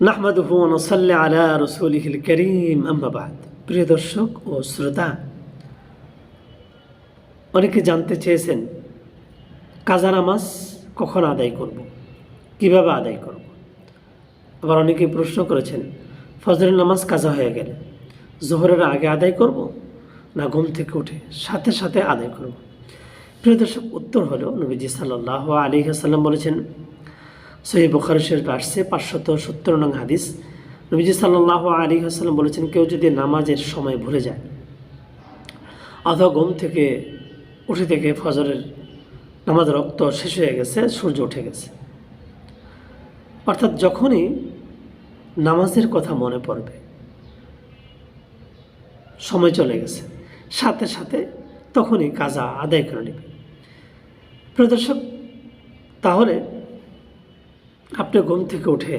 নাহমাদুহু ওয়া নুসাল্লি আলা রাসূলিহিল কারীম, আম্মা বা'দ। প্রিয় দর্শক ও শ্রোতা, অনেকে জানতে চেয়েছেন কাজা নামাজ কখন আদায় করব, কিভাবে আদায় করব। আবার অনেকে প্রশ্ন করেছেন ফজরের নামাজ কাজা হয়ে গেলে জোহরের আগে আদায় করব না ঘুম থেকে উঠে সাথে সাথে আদায় করব। প্রিয় দর্শক, উত্তর হলো নবীজি সাল্লাল্লাহু আলাইহি ওয়াসাল্লাম বলেছেন, সহিহ বুখারী শরীফে আসছে 570 নং হাদিস। নবীজি সাল্লাল্লাহু আলাইহি ওয়াসাল্লাম বলেছেন, কেউ যদি নামাজের সময় ভুলে যায় অথবা ঘুম থেকে উঠে থেকে ফজরের নামাজের রক্ত শেষ হয়ে গেছে, সূর্য উঠে গেছে, অর্থাৎ যখনই নামাজের কথা মনে পড়বে, সময় চলে গেছে, সাথে সাথে তখনই কাজা আদায় করে নেবে। প্রিয় দর্শক, তাহলে আপনি ঘুম থেকে উঠে